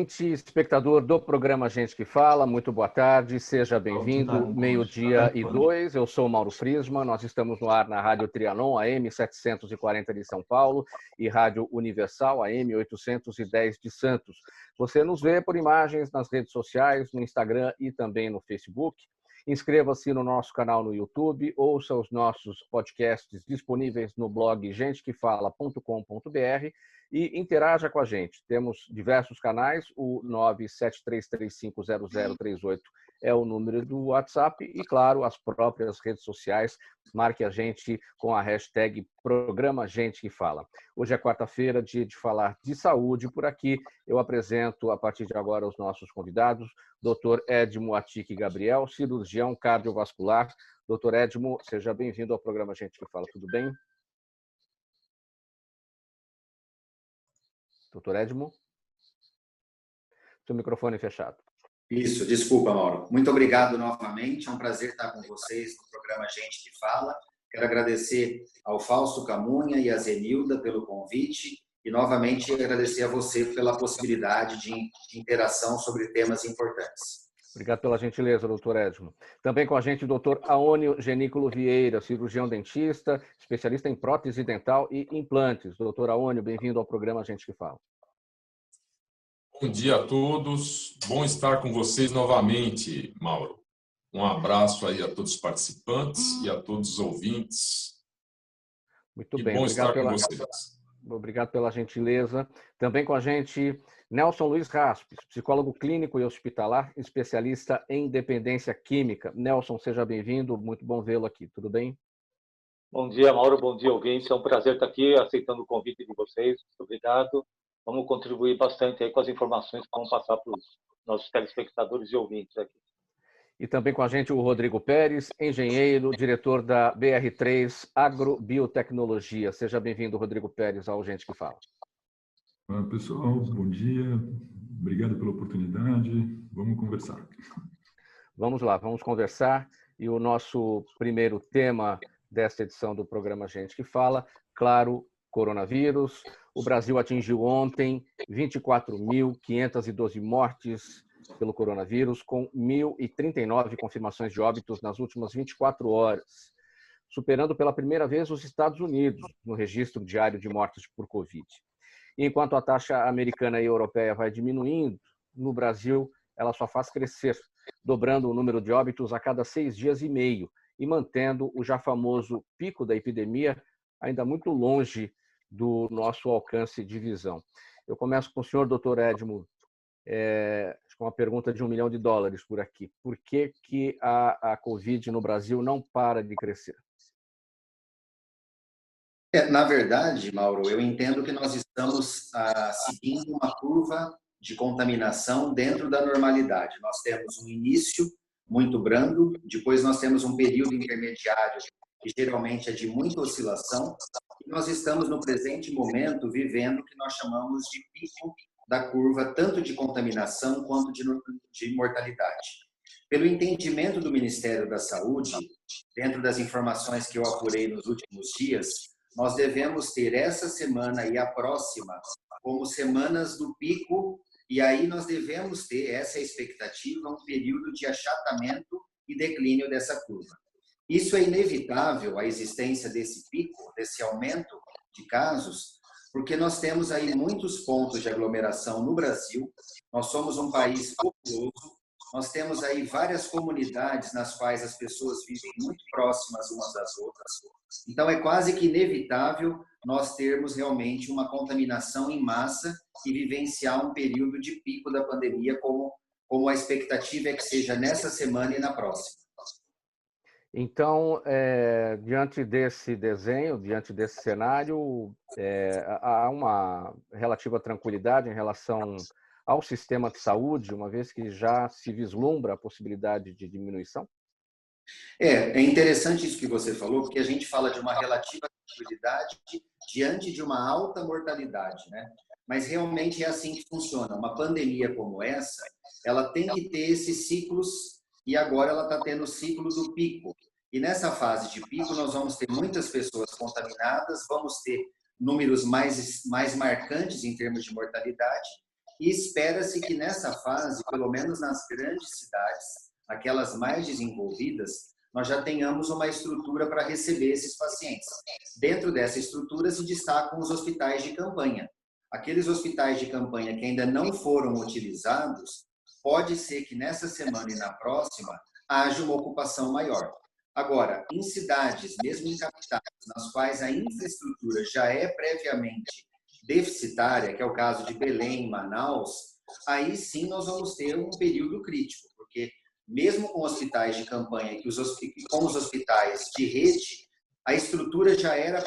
ouvinte, espectador do programa Gente que Fala, muito boa tarde, seja bem-vindo, 12:02, eu sou Mauro Friesman, nós estamos no ar na Rádio Trianon, AM 740 de São Paulo e Rádio Universal, AM 810 de Santos. Você nos vê por imagens nas redes sociais, no Instagram e também no Facebook. Inscreva-se no nosso canal no YouTube, ouça os nossos podcasts disponíveis no blog gentequefala.com.br e interaja com a gente. Temos diversos canais, o 973350038 é o número do WhatsApp e, claro, as próprias redes sociais. Marque a gente com a hashtag Programa Gente que Fala. Hoje é quarta-feira, dia de falar de saúde. Por aqui eu apresento, a partir de agora, os nossos convidados. Dr. Edmo Atique Gabriel, cirurgião cardiovascular. Dr. Edmo, seja bem-vindo ao programa Gente que Fala. Tudo bem? Dr. Edmo? Seu microfone fechado. Isso, desculpa, Mauro. Muito obrigado novamente, é um prazer estar com vocês no programa Gente que Fala. Quero agradecer ao Fausto Camunha e à Zenilda pelo convite e, novamente, agradecer a você pela possibilidade de interação sobre temas importantes. Obrigado pela gentileza, doutor Edmo. Também com a gente o doutor Aônio Genículo Vieira, cirurgião dentista, especialista em prótese dental e implantes. Doutor Aônio, bem-vindo ao programa Gente que Fala. Bom dia a todos, bom estar com vocês novamente, Mauro. Um abraço aí a todos os participantes e a todos os ouvintes. Muito bem, bom estar com vocês. Obrigado pela gentileza. Também com a gente, Nelson Luiz Raspes, psicólogo clínico e hospitalar, especialista em dependência química. Nelson, seja bem-vindo, muito bom vê-lo aqui, tudo bem? Bom dia, Mauro, bom dia, ouvintes. É um prazer estar aqui, aceitando o convite de vocês. Muito obrigado. Vamos contribuir bastante aí com as informações que vamos passar para os nossos telespectadores e ouvintes aqui. E também com a gente o Rodrigo Pérez, engenheiro, diretor da BR3 Agrobiotecnologia. Seja bem-vindo, Rodrigo Pérez, ao Gente que Fala. Olá, pessoal, bom dia. Obrigado pela oportunidade. Vamos conversar. Vamos lá, vamos conversar. E o nosso primeiro tema desta edição do programa Gente que Fala, claro, coronavírus. O Brasil atingiu ontem 24.512 mortes pelo coronavírus, com 1.039 confirmações de óbitos nas últimas 24 horas, superando pela primeira vez os Estados Unidos no registro diário de mortes por Covid. E enquanto a taxa americana e europeia vai diminuindo, no Brasil ela só faz crescer, dobrando o número de óbitos a cada 6 dias e meio e mantendo o já famoso pico da epidemia ainda muito longe do nosso alcance de visão. Eu começo com o senhor, doutor Edmo, com uma pergunta de $1 milhão por aqui. Por que a Covid no Brasil não para de crescer? Na verdade, Mauro, eu entendo que nós estamos seguindo uma curva de contaminação dentro da normalidade. Nós temos um início muito brando, depois nós temos um período intermediário que geralmente é de muita oscilação, e nós estamos no presente momento vivendo o que nós chamamos de pico da curva, tanto de contaminação quanto de mortalidade. Pelo entendimento do Ministério da Saúde, dentro das informações que eu apurei nos últimos dias, nós devemos ter essa semana e a próxima como semanas do pico, e aí nós devemos ter, essa expectativa, um período de achatamento e declínio dessa curva. Isso é inevitável, a existência desse pico, desse aumento de casos, porque nós temos aí muitos pontos de aglomeração no Brasil, nós somos um país populoso, nós temos aí várias comunidades nas quais as pessoas vivem muito próximas umas das outras, então é quase que inevitável nós termos realmente uma contaminação em massa e vivenciar um período de pico da pandemia, como a expectativa é que seja nessa semana e na próxima. Então, diante desse desenho, diante desse cenário, há uma relativa tranquilidade em relação ao sistema de saúde, uma vez que já se vislumbra a possibilidade de diminuição? É interessante isso que você falou, porque a gente fala de uma relativa tranquilidade diante de uma alta mortalidade, né? Mas realmente é assim que funciona. Uma pandemia como essa, ela tem que ter esses ciclos, e agora ela está tendo o ciclo do pico. E nessa fase de pico, nós vamos ter muitas pessoas contaminadas, vamos ter números mais marcantes em termos de mortalidade, e espera-se que nessa fase, pelo menos nas grandes cidades, aquelas mais desenvolvidas, nós já tenhamos uma estrutura para receber esses pacientes. Dentro dessa estrutura se destacam os hospitais de campanha. Aqueles hospitais de campanha que ainda não foram utilizados, pode ser que nessa semana e na próxima haja uma ocupação maior. Agora, em cidades, mesmo em capitais, nas quais a infraestrutura já é previamente deficitária, que é o caso de Belém, Manaus, aí sim nós vamos ter um período crítico, porque mesmo com hospitais de campanha e com os hospitais de rede, a estrutura já era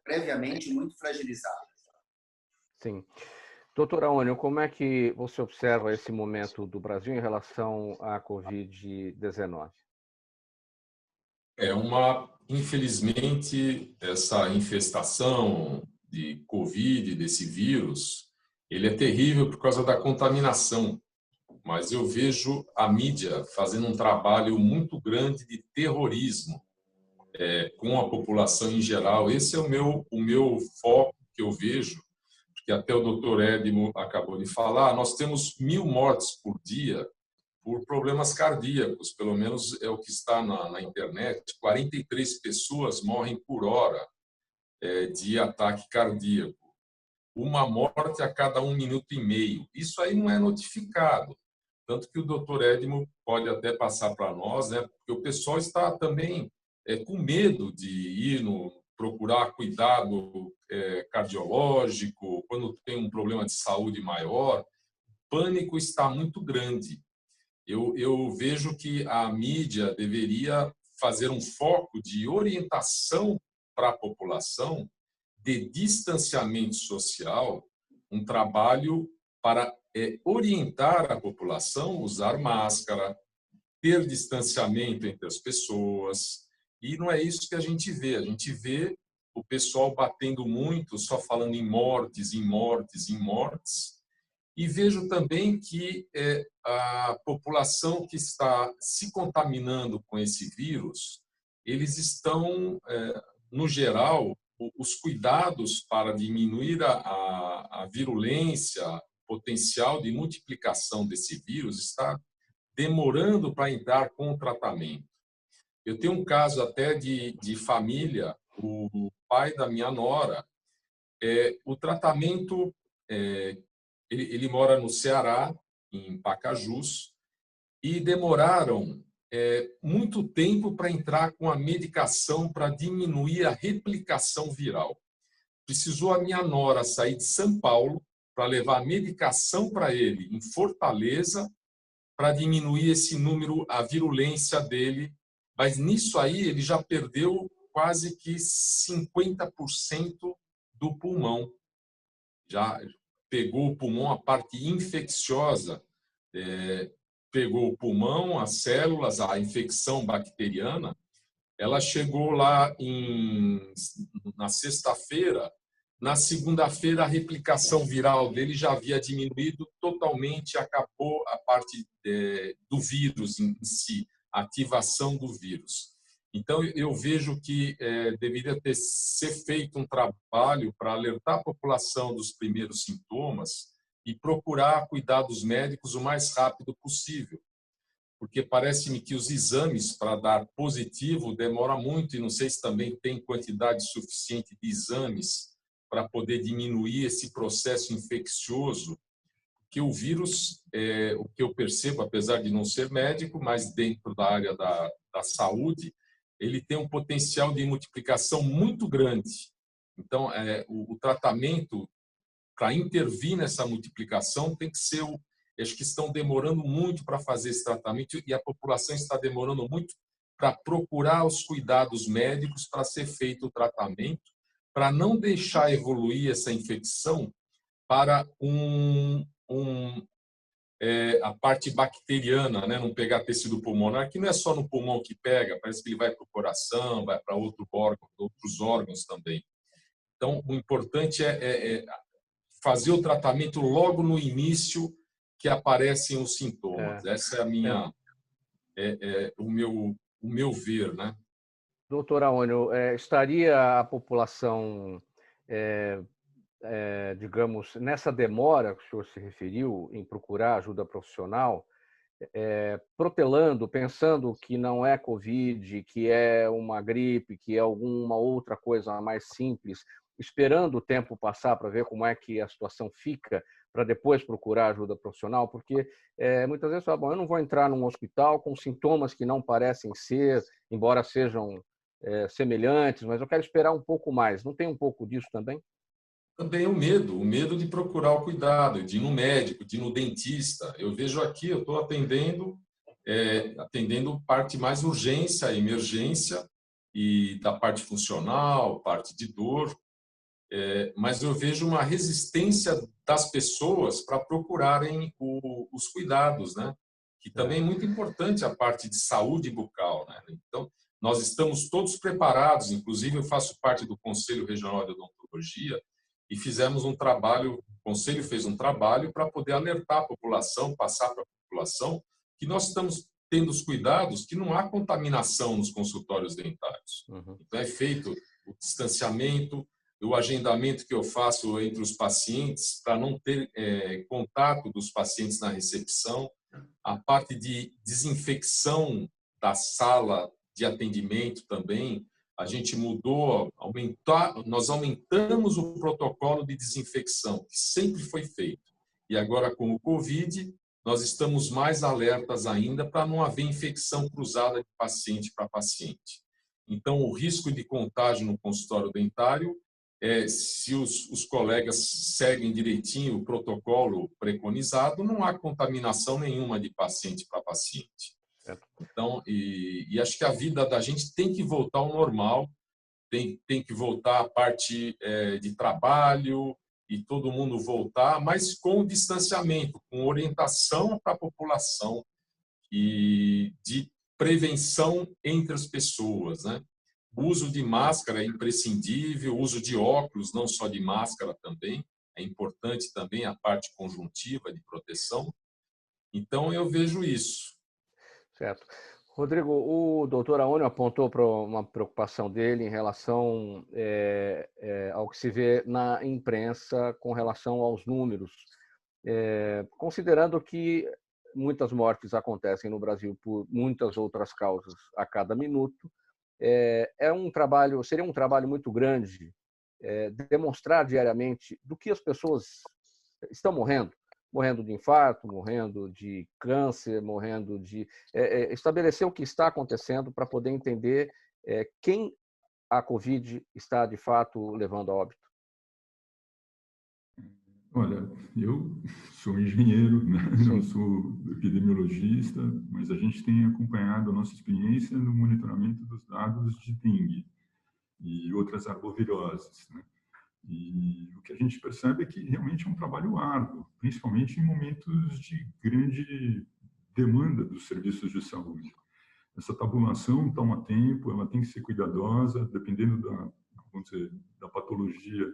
previamente muito fragilizada. Sim. Doutor Aônio, como é que você observa esse momento do Brasil em relação à Covid-19? Infelizmente, essa infestação de Covid, desse vírus, ele é terrível por causa da contaminação. Mas eu vejo a mídia fazendo um trabalho muito grande de terrorismo com a população em geral. Esse é o meu foco que eu vejo, porque até o doutor Edmo acabou de falar, nós temos 1.000 mortes por dia por problemas cardíacos, pelo menos é o que está na internet. 43 pessoas morrem por hora de ataque cardíaco. Uma morte a cada 1 minuto e meio. Isso aí não é notificado. Tanto que o doutor Edmo pode até passar para nós, né? Porque o pessoal está também com medo de ir procurar cuidado cardiológico, quando tem um problema de saúde maior. O pânico está muito grande. Eu vejo que a mídia deveria fazer um foco de orientação para a população, de distanciamento social, um trabalho para orientar a população, usar máscara, ter distanciamento entre as pessoas. E não é isso que a gente vê. A gente vê o pessoal batendo muito, só falando em mortes, em mortes, em mortes. E vejo também que a população que está se contaminando com esse vírus, eles estão, no geral, os cuidados para diminuir a virulência, potencial de multiplicação desse vírus está demorando para entrar com o tratamento. Eu tenho um caso até de família, o pai da minha nora, o tratamento, ele mora no Ceará, em Pacajus, e demoraram muito tempo para entrar com a medicação para diminuir a replicação viral. Precisou a minha nora sair de São Paulo para levar a medicação para ele em Fortaleza para diminuir esse número, a virulência dele. Mas nisso aí ele já perdeu quase que 50% do pulmão. Já pegou o pulmão, a parte infecciosa, pegou o pulmão, as células, a infecção bacteriana. Ela chegou lá na sexta-feira. Na segunda-feira, a replicação viral dele já havia diminuído totalmente, acabou a parte do vírus em si, a ativação do vírus. Então, eu vejo que deveria ser feito um trabalho para alertar a população dos primeiros sintomas e procurar cuidados médicos o mais rápido possível. Porque parece-me que os exames para dar positivo demoram muito, e não sei se também tem quantidade suficiente de exames para poder diminuir esse processo infeccioso, que o vírus, o que eu percebo, apesar de não ser médico, mas dentro da área da saúde, ele tem um potencial de multiplicação muito grande. Então, o tratamento para intervir nessa multiplicação tem que ser acho que estão demorando muito para fazer esse tratamento e a população está demorando muito para procurar os cuidados médicos para ser feito o tratamento, para não deixar evoluir essa infecção para a parte bacteriana, né? Não pegar tecido pulmonar, que não é só no pulmão que pega, parece que ele vai para o coração, vai para outros órgãos também. Então, o importante é fazer o tratamento logo no início que aparecem os sintomas. Essa é a minha, o meu ver, né? Doutor Aônio, estaria a população digamos, nessa demora que o senhor se referiu em procurar ajuda profissional, protelando, pensando que não é Covid, que é uma gripe, que é alguma outra coisa mais simples, esperando o tempo passar para ver como é que a situação fica, para depois procurar ajuda profissional, porque muitas vezes fala, bom, eu não vou entrar num hospital com sintomas que não parecem ser, embora sejam semelhantes, mas eu quero esperar um pouco mais. Não tem um pouco disso também? Também o medo de procurar o cuidado, de ir no médico, de ir no dentista. Eu vejo aqui, eu estou atendendo parte mais urgência, emergência, e da parte funcional, parte de dor, mas eu vejo uma resistência das pessoas para procurarem os cuidados, né? Que também é muito importante a parte de saúde bucal, né? Então, nós estamos todos preparados, inclusive eu faço parte do Conselho Regional de Odontologia, e fizemos um trabalho, o Conselho fez um trabalho para poder alertar a população, passar para a população, que nós estamos tendo os cuidados, que não há contaminação nos consultórios dentários. Então, é feito o distanciamento, o agendamento que eu faço entre os pacientes, para não ter contato dos pacientes na recepção, a parte de desinfecção da sala de atendimento também, a gente mudou, nós aumentamos o protocolo de desinfecção, que sempre foi feito. E agora, com o Covid, nós estamos mais alertas ainda para não haver infecção cruzada de paciente para paciente. Então, o risco de contágio no consultório dentário, se os colegas seguem direitinho o protocolo preconizado, não há contaminação nenhuma de paciente para paciente. Então, e acho que a vida da gente tem que voltar ao normal, tem que voltar a parte de trabalho e todo mundo voltar, mas com distanciamento, com orientação para a população e de prevenção entre as pessoas, né? O uso de máscara é imprescindível, o uso de óculos, não só de máscara também, é importante também a parte conjuntiva de proteção. Então, eu vejo isso. Certo. Rodrigo, o doutor Aônio apontou para uma preocupação dele em relação ao que se vê na imprensa com relação aos números, considerando que muitas mortes acontecem no Brasil por muitas outras causas a cada minuto, seria um trabalho muito grande demonstrar diariamente do que as pessoas estão morrendo de infarto, morrendo de câncer, morrendo de... estabelecer o que está acontecendo para poder entender quem a Covid está, de fato, levando a óbito. Olha, eu sou engenheiro, né? Não sou epidemiologista, mas a gente tem acompanhado a nossa experiência no monitoramento dos dados de dengue e outras arboviroses, né? E o que a gente percebe é que realmente é um trabalho árduo, principalmente em momentos de grande demanda dos serviços de saúde. Essa tabulação toma tempo, ela tem que ser cuidadosa, dependendo da patologia,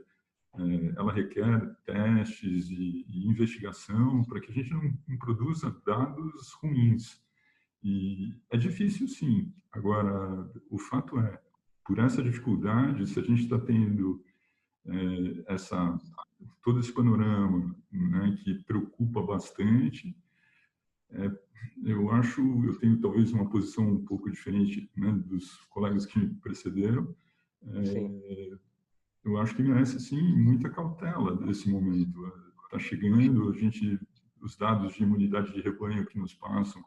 ela requer testes e investigação para que a gente não produza dados ruins. E é difícil, sim. Agora, o fato é, por essa dificuldade, se a gente está tendo todo esse panorama, né, que preocupa bastante, eu tenho talvez uma posição um pouco diferente, né, dos colegas que me precederam. Eu acho que merece sim muita cautela nesse momento. Está chegando, os dados de imunidade de rebanho que nos passam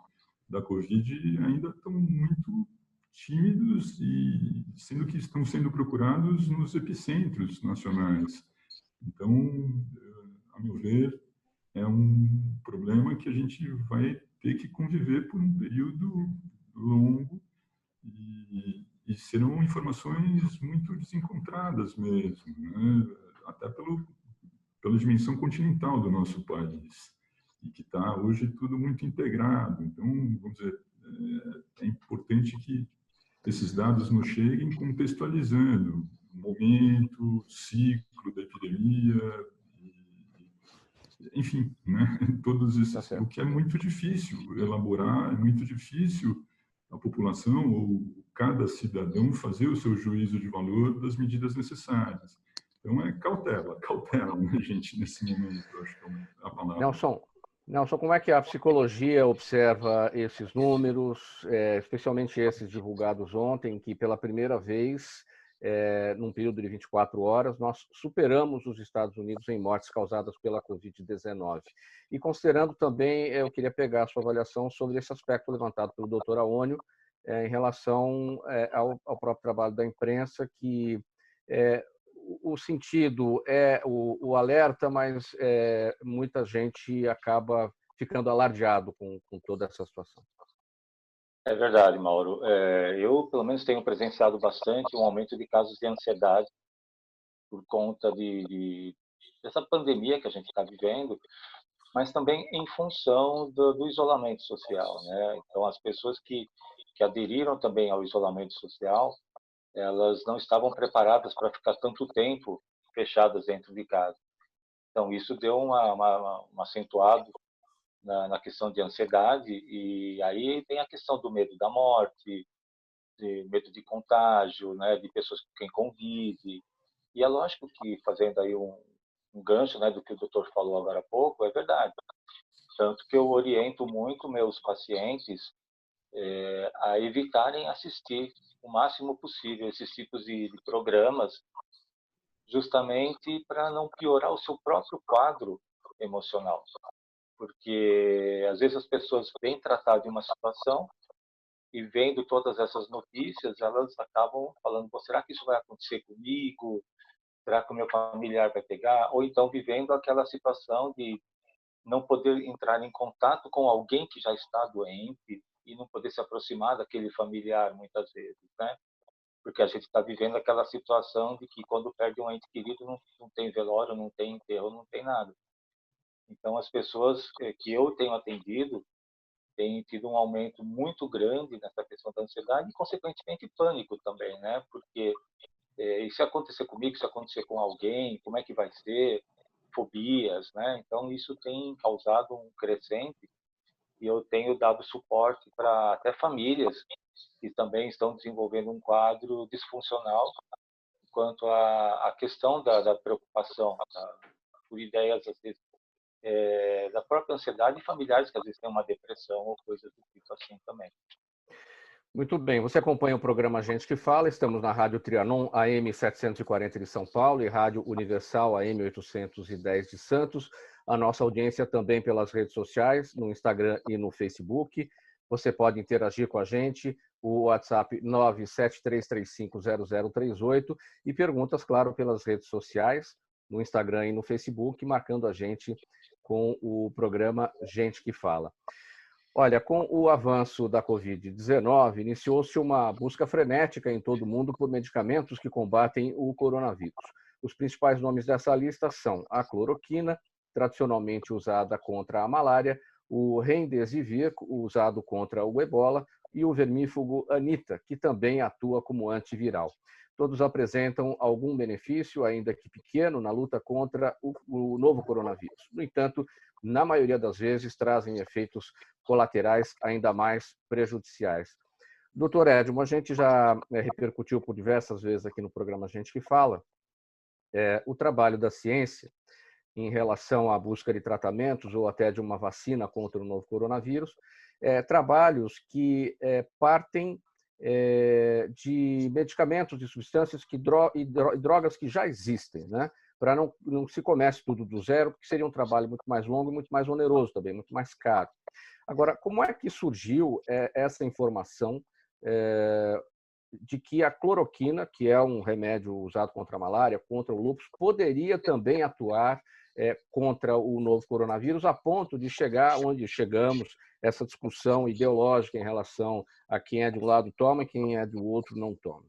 da Covid ainda estão muito tímidos e sendo que estão sendo procurados nos epicentros nacionais. Então, a meu ver, é um problema que a gente vai ter que conviver por um período longo e serão informações muito desencontradas mesmo, né? Até pela dimensão continental do nosso país, e que está hoje tudo muito integrado. Então, vamos dizer, é importante que esses dados nos cheguem contextualizando o momento, ciclo da epidemia, enfim, né? Todos esses, o que é muito difícil elaborar, é muito difícil a população ou cada cidadão fazer o seu juízo de valor das medidas necessárias. Então, cautela, né, gente, nesse momento, eu acho que é a palavra. Nelson, como é que a psicologia observa esses números, especialmente esses divulgados ontem, que pela primeira vez, num período de 24 horas, nós superamos os Estados Unidos em mortes causadas pela Covid-19? E considerando também, eu queria pegar a sua avaliação sobre esse aspecto levantado pelo Dr. Aônio em relação ao próprio trabalho da imprensa, que o sentido é o alerta, mas muita gente acaba ficando alardeado com toda essa situação. É verdade, Mauro. Eu, pelo menos, tenho presenciado bastante um aumento de casos de ansiedade por conta dessa pandemia que a gente está vivendo, mas também em função do isolamento social, né? Então, as pessoas que aderiram também ao isolamento social, elas não estavam preparadas para ficar tanto tempo fechadas dentro de casa. Então, isso deu um acentuado na questão de ansiedade, e aí tem a questão do medo da morte, de medo de contágio, né, de pessoas com quem convive. E é lógico que, fazendo aí um gancho, né, do que o doutor falou agora há pouco, é verdade. Tanto que eu oriento muito meus pacientes a evitarem assistir o máximo possível esses tipos de programas, justamente para não piorar o seu próprio quadro emocional. Porque, às vezes, as pessoas vêm tratar de uma situação e, vendo todas essas notícias, elas acabam falando: será que isso vai acontecer comigo? Será que o meu familiar vai pegar? Ou então vivendo aquela situação de não poder entrar em contato com alguém que já está doente e não poder se aproximar daquele familiar, muitas vezes, né? Porque a gente está vivendo aquela situação de que, quando perde um ente querido, não tem velório, não tem enterro, não tem nada. Então, as pessoas que eu tenho atendido têm tido um aumento muito grande nessa questão da ansiedade e, consequentemente, pânico também, né? Porque e se acontecer comigo, se acontecer com alguém, como é que vai ser? Fobias, né? Então, isso tem causado um crescente, e eu tenho dado suporte para até famílias que também estão desenvolvendo um quadro disfuncional quanto à questão da preocupação, por ideias, às vezes, da própria ansiedade, e familiares que às vezes têm uma depressão ou coisas do tipo assim também. Muito bem, você acompanha o programa Gente que Fala, estamos na Rádio Trianon AM 740 de São Paulo e Rádio Universal AM 810 de Santos. A nossa audiência também pelas redes sociais, no Instagram e no Facebook. Você pode interagir com a gente, o WhatsApp 973350038, e perguntas, claro, pelas redes sociais, no Instagram e no Facebook, marcando a gente com o programa Gente que Fala. Olha, com o avanço da Covid-19, iniciou-se uma busca frenética em todo o mundo por medicamentos que combatem o coronavírus. Os principais nomes dessa lista são a cloroquina, tradicionalmente usada contra a malária, o remdesivir, usado contra o ebola, e o vermífugo Anita, que também atua como antiviral. Todos apresentam algum benefício, ainda que pequeno, na luta contra o novo coronavírus. No entanto, na maioria das vezes, trazem efeitos colaterais ainda mais prejudiciais. Doutor Edmo, a gente já repercutiu por diversas vezes aqui no programa Gente que Fala o trabalho da ciência em relação à busca de tratamentos ou até de uma vacina contra o novo coronavírus, trabalhos que partem de medicamentos, de substâncias e drogas que já existem, né? Para não se comece tudo do zero, porque seria um trabalho muito mais longo e muito mais oneroso também, muito mais caro. Agora, como é que surgiu essa informação de que a cloroquina, que é um remédio usado contra a malária, contra o lúpus, poderia também atuar contra o novo coronavírus, a ponto de chegar onde chegamos, essa discussão ideológica em relação a quem é de um lado toma e quem é do outro não toma?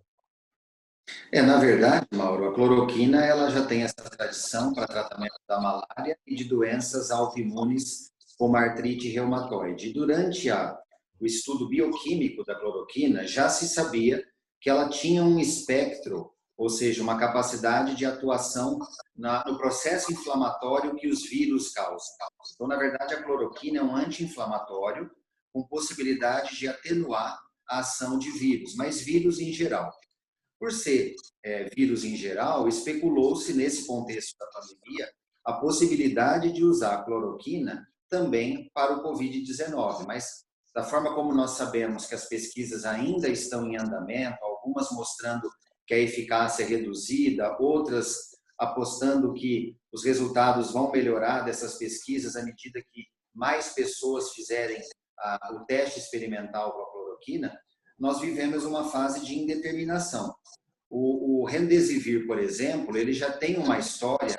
Na verdade, Mauro, a cloroquina ela já tem essa tradição para tratamento da malária e de doenças autoimunes como artrite reumatoide. E durante o estudo bioquímico da cloroquina, já se sabia que ela tinha um espectro, ou seja, uma capacidade de atuação no processo inflamatório que os vírus causam. Então, na verdade, a cloroquina é um anti-inflamatório com possibilidade de atenuar a ação de vírus, mas vírus em geral. Por ser vírus em geral, especulou-se nesse contexto da pandemia a possibilidade de usar a cloroquina também para o Covid-19, mas da forma como nós sabemos que as pesquisas ainda estão em andamento, algumas mostrando que a eficácia é reduzida, outras apostando que os resultados vão melhorar dessas pesquisas à medida que mais pessoas fizerem o teste experimental com a cloroquina, nós vivemos uma fase de indeterminação. O Remdesivir, por exemplo, ele já tem uma história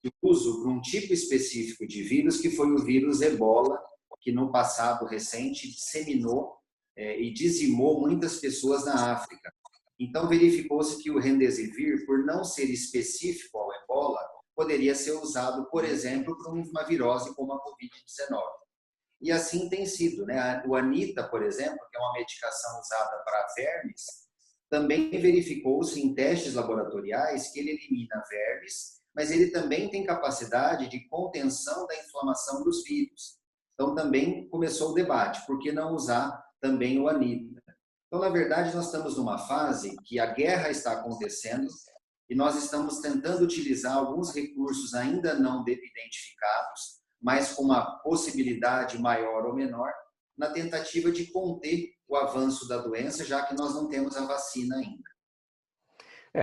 de uso para um tipo específico de vírus, que foi o vírus Ebola, que no passado recente disseminou e dizimou muitas pessoas na África. Então, verificou-se que o Remdesivir, por não ser específico ao Ebola, poderia ser usado, por exemplo, para uma virose como a Covid-19. E assim tem sido, né? O Anita, por exemplo, que é uma medicação usada para vermes, também verificou-se em testes laboratoriais que ele elimina vermes, mas ele também tem capacidade de contenção da inflamação dos vírus. Então, também começou o debate, por que não usar também o Anita? Então, na verdade, nós estamos numa fase que a guerra está acontecendo e nós estamos tentando utilizar alguns recursos ainda não identificados, mas com uma possibilidade maior ou menor, na tentativa de conter o avanço da doença, já que nós não temos a vacina ainda.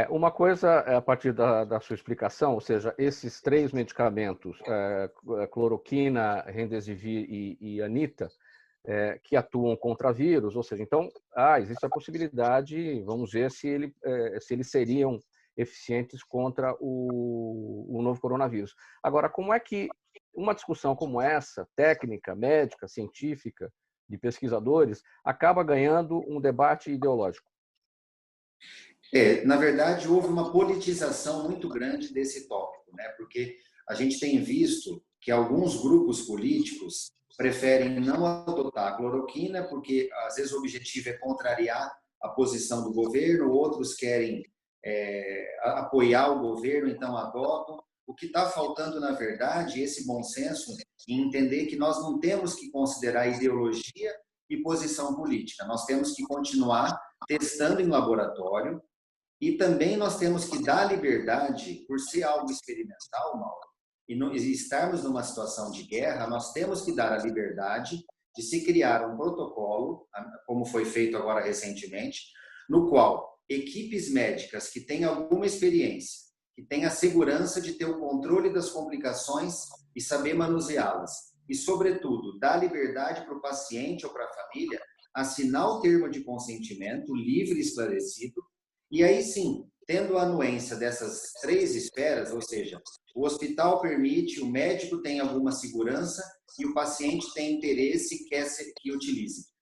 Uma coisa, a partir da sua explicação, ou seja, esses 3 medicamentos, cloroquina, Remdesivir e Anita, que atuam contra vírus, ou seja, então, existe a possibilidade, vamos ver se eles seriam eficientes contra o novo coronavírus. Agora, como é que uma discussão como essa, técnica, médica, científica, de pesquisadores, acaba ganhando um debate ideológico? Na verdade, houve uma politização muito grande desse tópico, né? Porque a gente tem visto que alguns grupos políticos preferem não adotar a cloroquina, porque às vezes o objetivo é contrariar a posição do governo, outros querem apoiar o governo, então adotam. O que está faltando, na verdade, esse bom senso em entender que nós não temos que considerar ideologia e posição política. Nós temos que continuar testando em laboratório e também nós temos que dar liberdade, por ser algo experimental, Mauro, e estarmos numa situação de guerra, nós temos que dar a liberdade de se criar um protocolo, como foi feito agora recentemente, no qual equipes médicas que têm alguma experiência, que têm a segurança de ter o controle das complicações e saber manuseá-las, e, sobretudo, dar liberdade para o paciente ou para a família assinar o termo de consentimento livre e esclarecido, e aí sim, tendo a anuência dessas 3 esferas, ou seja, o hospital permite, o médico tem alguma segurança e o paciente tem interesse e quer que utilize.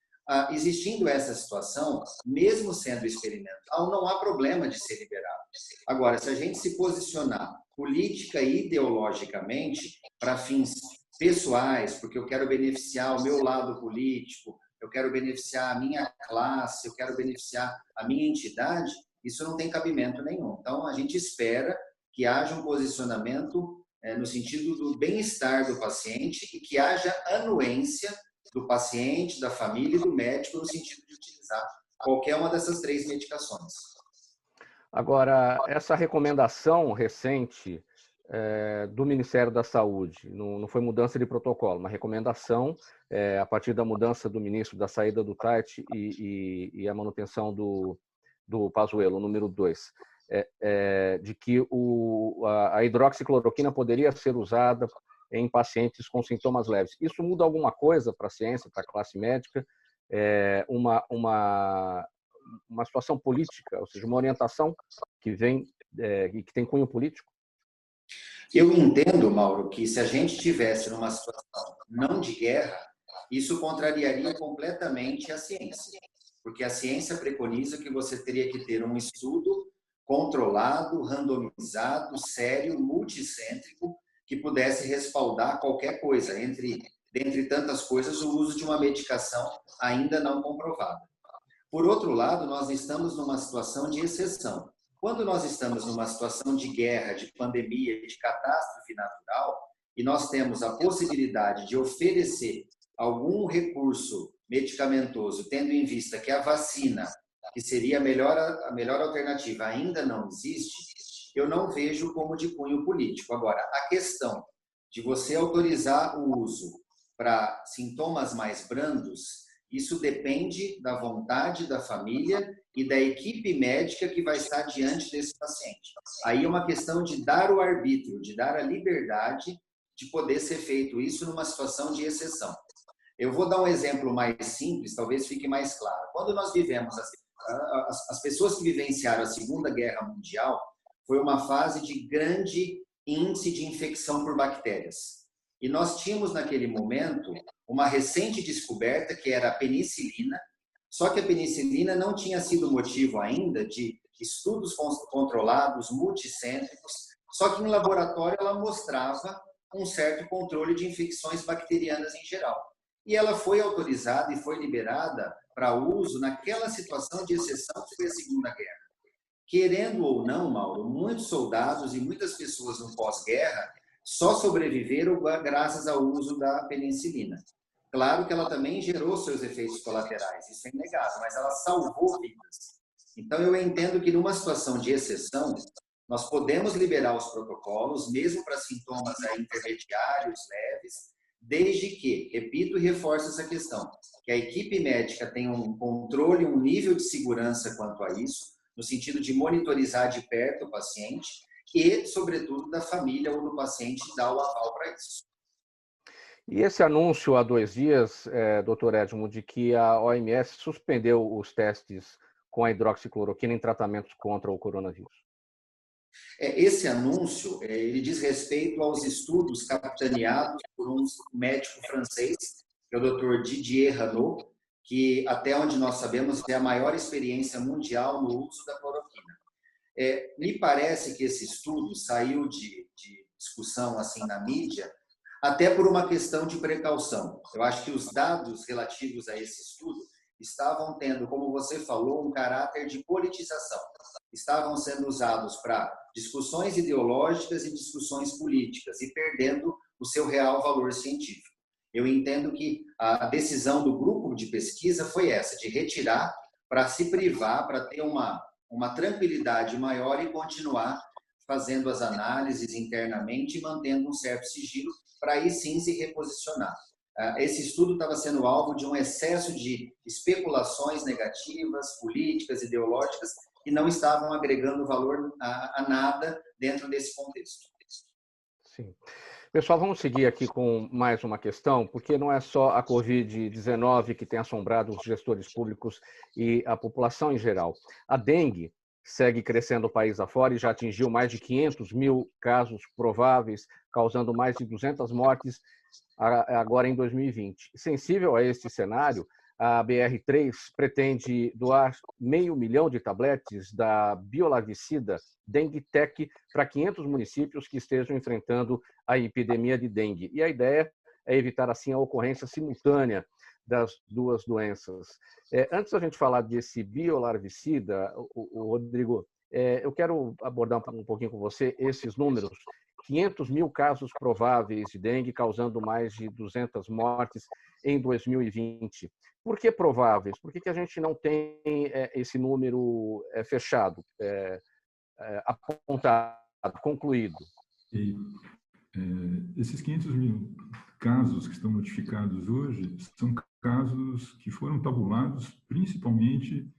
Existindo essa situação, mesmo sendo experimental, não há problema de ser liberado. Agora, se a gente se posicionar política e ideologicamente para fins pessoais, porque eu quero beneficiar o meu lado político, eu quero beneficiar a minha classe, eu quero beneficiar a minha entidade, isso não tem cabimento nenhum. Então, a gente espera que haja um posicionamento no sentido do bem-estar do paciente e que haja anuência do paciente, da família e do médico no sentido de utilizar qualquer uma dessas 3 medicações. Agora, essa recomendação recente do Ministério da Saúde, não foi mudança de protocolo, uma recomendação a partir da mudança do ministro, da saída do Tait e a manutenção do Pazuello, número 2, de que a hidroxicloroquina poderia ser usada em pacientes com sintomas leves. Isso muda alguma coisa para a ciência, para a classe médica? Uma situação política, ou seja, uma orientação que vem e que tem cunho político? Eu entendo, Mauro, que se a gente estivesse numa situação não de guerra, isso contrariaria completamente a ciência, porque a ciência preconiza que você teria que ter um estudo controlado, randomizado, sério, multicêntrico, que pudesse respaldar qualquer coisa, dentre tantas coisas, o uso de uma medicação ainda não comprovada. Por outro lado, nós estamos numa situação de exceção. Quando nós estamos numa situação de guerra, de pandemia, de catástrofe natural, e nós temos a possibilidade de oferecer algum recurso medicamentoso, tendo em vista que a vacina que seria a melhor alternativa, ainda não existe, eu não vejo como de cunho político. Agora, a questão de você autorizar o uso para sintomas mais brandos, isso depende da vontade da família e da equipe médica que vai estar diante desse paciente. Aí é uma questão de dar o arbítrio, de dar a liberdade de poder ser feito isso numa situação de exceção. Eu vou dar um exemplo mais simples, talvez fique mais claro. Quando nós vivemos, as pessoas que vivenciaram a Segunda Guerra Mundial, foi uma fase de grande índice de infecção por bactérias. E nós tínhamos, naquele momento, uma recente descoberta, que era a penicilina, só que a penicilina não tinha sido motivo ainda de estudos controlados, multicêntricos, só que em laboratório ela mostrava um certo controle de infecções bacterianas em geral. E ela foi autorizada e foi liberada para uso naquela situação de exceção que foi a Segunda Guerra. Querendo ou não, Mauro, muitos soldados e muitas pessoas no pós-guerra só sobreviveram graças ao uso da penicilina. Claro que ela também gerou seus efeitos colaterais, isso é inegável, mas ela salvou vidas. Então, eu entendo que numa situação de exceção, nós podemos liberar os protocolos, mesmo para sintomas intermediários, leves, desde que, repito e reforço essa questão, que a equipe médica tenha um controle, um nível de segurança quanto a isso, no sentido de monitorizar de perto o paciente e, sobretudo, da família ou do paciente dar o aval para isso. E esse anúncio há 2 dias, doutor Edmo, de que a OMS suspendeu os testes com a hidroxicloroquina em tratamentos contra o coronavírus? Esse anúncio, ele diz respeito aos estudos capitaneados por um médico francês, que é o Dr. Didier Ranaud, que, até onde nós sabemos, é a maior experiência mundial no uso da cloroquina. Me parece que esse estudo saiu de discussão assim na mídia, até por uma questão de precaução. Eu acho que os dados relativos a esse estudo estavam tendo, como você falou, um caráter de politização. Estavam sendo usados para discussões ideológicas e discussões políticas e perdendo o seu real valor científico. Eu entendo que a decisão do grupo de pesquisa foi essa, de retirar para se privar, para ter uma tranquilidade maior e continuar fazendo as análises internamente e mantendo um certo sigilo para aí sim se reposicionar. Esse estudo estava sendo alvo de um excesso de especulações negativas, políticas, ideológicas, que não estavam agregando valor a nada dentro desse contexto. Sim. Pessoal, vamos seguir aqui com mais uma questão, porque não é só a Covid-19 que tem assombrado os gestores públicos e a população em geral. A dengue segue crescendo o país afora e já atingiu mais de 500 mil casos prováveis, causando mais de 200 mortes agora em 2020. Sensível a este cenário, a BR3 pretende doar 500 mil de tabletes da biolarvicida Dengue Tec para 500 municípios que estejam enfrentando a epidemia de dengue. E a ideia é evitar, assim, a ocorrência simultânea das duas doenças. Antes da gente falar desse biolarvicida, o Rodrigo, eu quero abordar um pouquinho com você esses números. 500 mil casos prováveis de dengue, causando mais de 200 mortes em 2020. Por que prováveis? Por que a gente não tem esse número fechado, apontado, concluído? Esses 500 mil casos que estão notificados hoje são casos que foram tabulados principalmente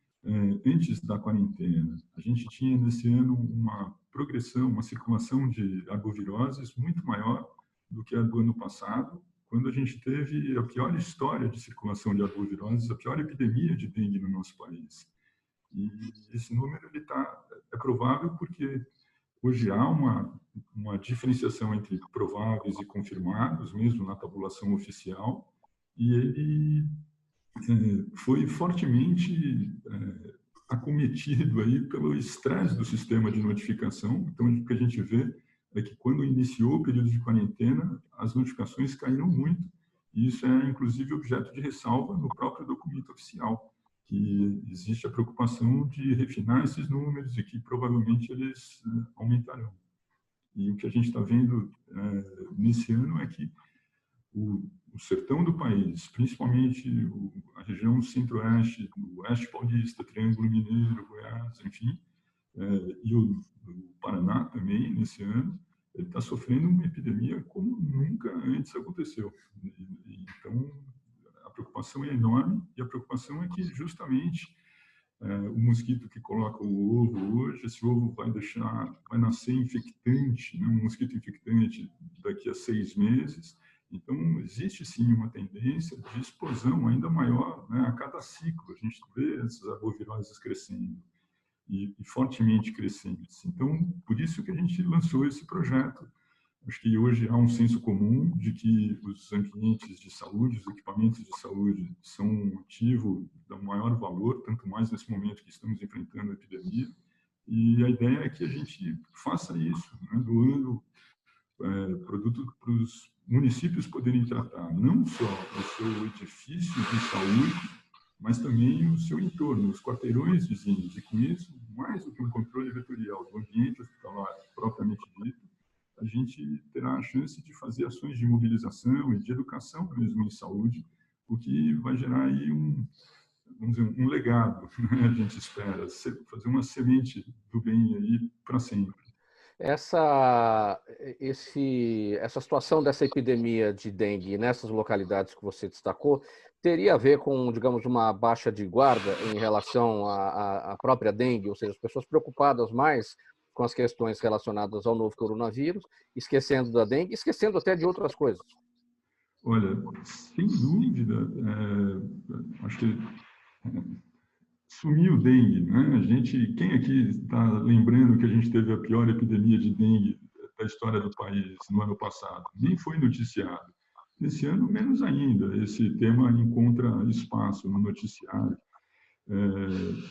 antes da quarentena. A gente tinha nesse ano uma progressão, uma circulação de arboviroses muito maior do que a do ano passado, quando a gente teve a pior história de circulação de arboviroses, a pior epidemia de dengue no nosso país. E esse número é provável porque hoje há uma diferenciação entre prováveis e confirmados, mesmo na tabulação oficial, e ele foi fortemente acometido aí pelo estresse do sistema de notificação. Então, o que a gente vê é que quando iniciou o período de quarentena, as notificações caíram muito, e isso é, inclusive, objeto de ressalva no próprio documento oficial, que existe a preocupação de refinar esses números e que provavelmente eles aumentarão. E o que a gente está vendo nesse ano é que o sertão do país, principalmente a região centro-oeste, o oeste paulista, Triângulo Mineiro, Goiás, enfim, e o Paraná também, nesse ano, ele está sofrendo uma epidemia como nunca antes aconteceu. Então, a preocupação é enorme, e a preocupação é que justamente o mosquito que coloca o ovo hoje, esse ovo vai nascer infectante, né? Um mosquito infectante daqui a 6 meses. Então, existe sim uma tendência de explosão ainda maior, né? A cada ciclo. A gente vê essas arboviroses crescendo e fortemente crescentes. Então, por isso que a gente lançou esse projeto. Acho que hoje há um senso comum de que os ambientes de saúde, os equipamentos de saúde são um ativo de maior valor, tanto mais nesse momento que estamos enfrentando a epidemia. E a ideia é que a gente faça isso, né, doando produto para os municípios poderem tratar não só o seu edifício de saúde, mas também o seu entorno, os quarteirões vizinhos. E com isso, mais do que um controle vetorial do ambiente hospitalar propriamente dito, a gente terá a chance de fazer ações de mobilização e de educação mesmo em saúde, o que vai gerar aí vamos dizer, um legado, né? A gente espera fazer uma semente do bem aí para sempre. Essa situação dessa epidemia de dengue nessas localidades que você destacou teria a ver com, digamos, uma baixa de guarda em relação à própria dengue, ou seja, as pessoas preocupadas mais com as questões relacionadas ao novo coronavírus, esquecendo da dengue, esquecendo até de outras coisas. Olha, sem dúvida, acho que sumiu o dengue, né? Quem aqui está lembrando que a gente teve a pior epidemia de dengue da história do país no ano passado? Nem foi noticiado. Esse ano, menos ainda, esse tema encontra espaço no noticiário.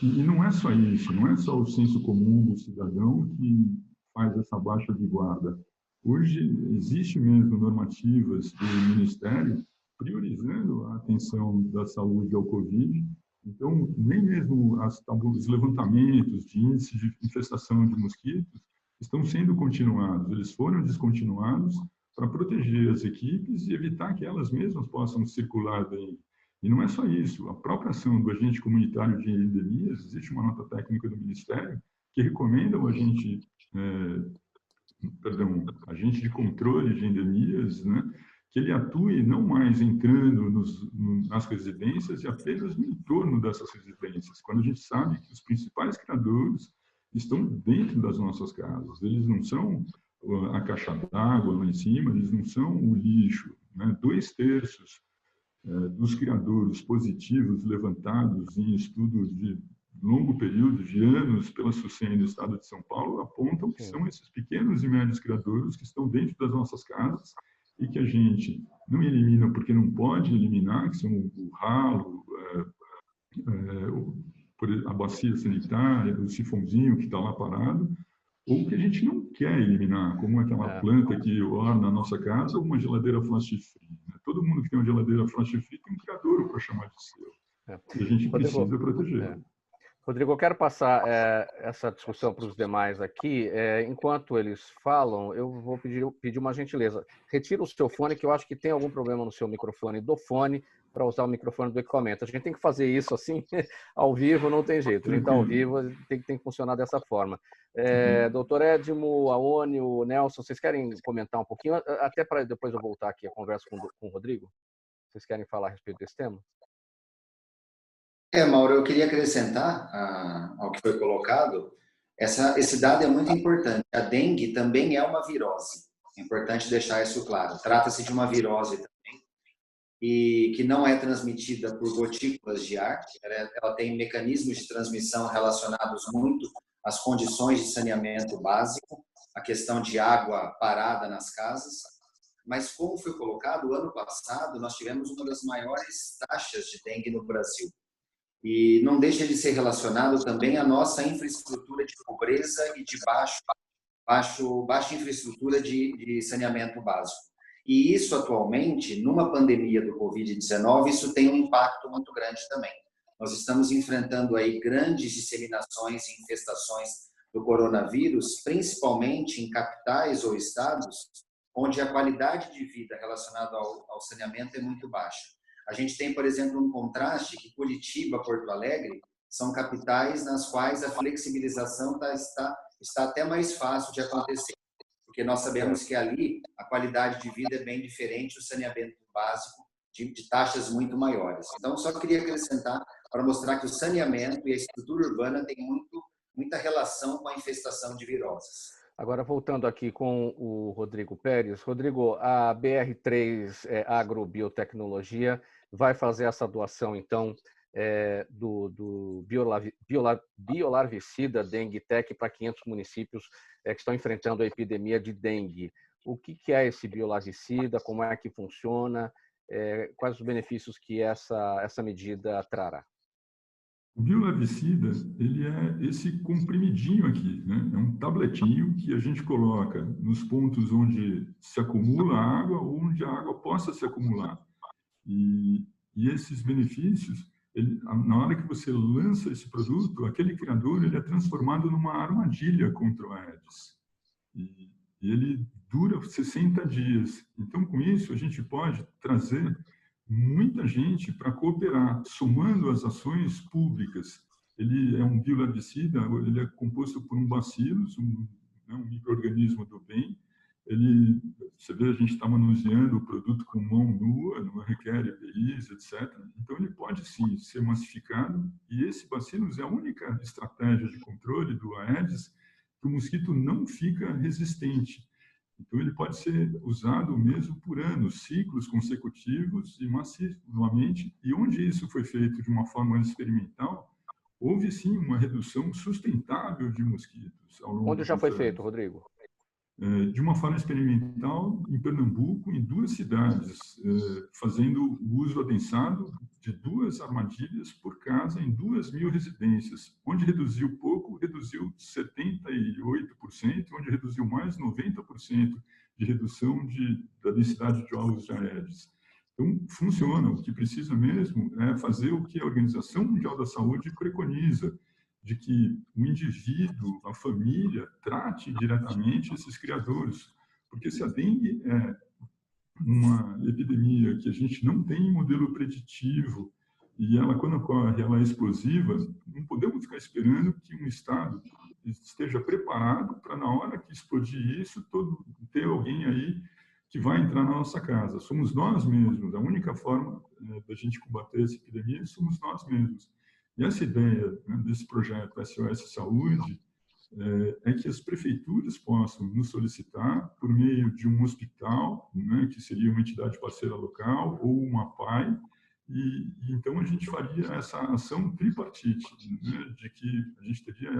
E não é só isso, não é só o senso comum do cidadão que faz essa baixa de guarda. Hoje, existe mesmo normativas do Ministério priorizando a atenção da saúde ao Covid. Então, nem mesmo os levantamentos de índice de infestação de mosquitos estão sendo continuados. Eles foram descontinuados para proteger as equipes e evitar que elas mesmas possam circular dengue. E não é só isso. A própria ação do agente comunitário de endemias, existe uma nota técnica do Ministério que recomenda ao agente de controle de endemias, né, que ele atue não mais entrando nas residências e apenas no entorno dessas residências, quando a gente sabe que os principais criadores estão dentro das nossas casas. Eles não são a caixa d'água lá em cima, eles não são o lixo, né? 2/3 dos criadores positivos levantados em estudos de longo período, de anos, pela SUSEM do Estado de São Paulo, apontam que são esses pequenos e médios criadores que estão dentro das nossas casas e que a gente não elimina porque não pode eliminar, que são o ralo, a bacia sanitária, o sifãozinho que está lá parado, ou que a gente não quer eliminar, como aquela planta que orna a nossa casa, ou uma geladeira flash free. Né? Todo mundo que tem uma geladeira flash free tem um criadouro para chamar de seu. E a gente precisa proteger. Rodrigo, eu quero passar essa discussão para os demais aqui. Enquanto eles falam, eu vou pedir uma gentileza. Retira o seu fone, que eu acho que tem algum problema no seu microfone do fone, para usar o microfone do equipamento. A gente tem que fazer isso assim, ao vivo, não tem jeito. A gente está ao vivo, tem que funcionar dessa forma. Doutor Edmo, Aone, o Nelson, vocês querem comentar um pouquinho? Até para depois eu voltar aqui a conversa com o Rodrigo? Vocês querem falar a respeito desse tema? Mauro, eu queria acrescentar ao que foi colocado, esse dado é muito importante. A dengue também é uma virose. É importante deixar isso claro. Trata-se de uma virose também, e que não é transmitida por gotículas de ar. Ela tem mecanismos de transmissão relacionados muito às condições de saneamento básico, a questão de água parada nas casas. Mas, como foi colocado, o ano passado nós tivemos uma das maiores taxas de dengue no Brasil. E não deixa de ser relacionado também à nossa infraestrutura de pobreza e de baixa infraestrutura de saneamento básico. E isso, atualmente, numa pandemia do Covid-19, isso tem um impacto muito grande também. Nós estamos enfrentando aí grandes disseminações e infestações do coronavírus, principalmente em capitais ou estados onde a qualidade de vida relacionada ao saneamento é muito baixa. A gente tem, por exemplo, um contraste que Curitiba, Porto Alegre, são capitais nas quais a flexibilização está até mais fácil de acontecer, porque nós sabemos que ali a qualidade de vida é bem diferente, o saneamento básico de taxas muito maiores. Então, só queria acrescentar para mostrar que o saneamento e a estrutura urbana têm muita relação com a infestação de viroses. Agora, voltando aqui com o Rodrigo Pérez. Rodrigo, a BR3 Agrobiotecnologia vai fazer essa doação, então, do biolarvicida Dengue Tech para 500 municípios que estão enfrentando a epidemia de dengue. O que é esse biolarvicida? Como é que funciona? Quais os benefícios que essa medida trará? O biolarvicida, ele é esse comprimidinho aqui, né? É um tabletinho que a gente coloca nos pontos onde se acumula água ou onde a água possa se acumular. E esses benefícios, na hora que você lança esse produto, aquele criador ele é transformado numa armadilha contra o Aedes. E ele dura 60 dias. Então, com isso, a gente pode trazer muita gente para cooperar, somando as ações públicas. Ele é um biolarvicida, ele é composto por um bacillus, um micro-organismo do bem. Você vê, a gente está manuseando o produto com mão nua, não requer EPIs, etc. Então, ele pode, sim, ser massificado. E esse bacillus é a única estratégia de controle do Aedes que o mosquito não fica resistente. Então, ele pode ser usado mesmo por anos, ciclos consecutivos e massivamente. E onde isso foi feito de uma forma experimental, houve sim uma redução sustentável de mosquitos ao longo Onde já foi dos feito, anos. Rodrigo? De uma forma experimental em Pernambuco, em 2 cidades, fazendo o uso adensado de 2 armadilhas por casa em 2.000 residências. Onde reduziu pouco, reduziu 78%, onde reduziu mais, 90% de redução da densidade de ovos de Aedes. Então, funciona. O que precisa mesmo é fazer o que a Organização Mundial da Saúde preconiza, de que o indivíduo, a família, trate diretamente esses criadores. Porque se a dengue é uma epidemia que a gente não tem modelo preditivo e ela, quando ocorre, ela é explosiva, não podemos ficar esperando que um Estado esteja preparado para, na hora que explodir isso, ter alguém aí que vai entrar na nossa casa. Somos nós mesmos. A única forma da gente combater essa epidemia somos nós mesmos. E essa ideia, né, desse projeto SOS Saúde é que as prefeituras possam nos solicitar por meio de um hospital, né, que seria uma entidade parceira local, ou uma PAI, e então a gente faria essa ação tripartite, né, de que a gente teria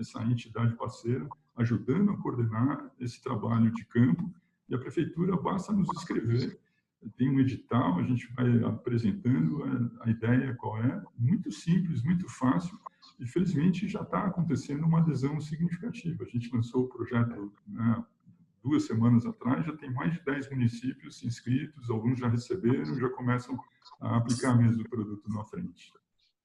essa entidade parceira ajudando a coordenar esse trabalho de campo, e a prefeitura basta nos escrever. Tem um edital, a gente vai apresentando a ideia qual é, muito simples, muito fácil, e felizmente já está acontecendo uma adesão significativa. A gente lançou o projeto, né, 2 semanas atrás, já tem mais de 10 municípios inscritos, alguns já receberam, já começam a aplicar mesmo o produto na frente.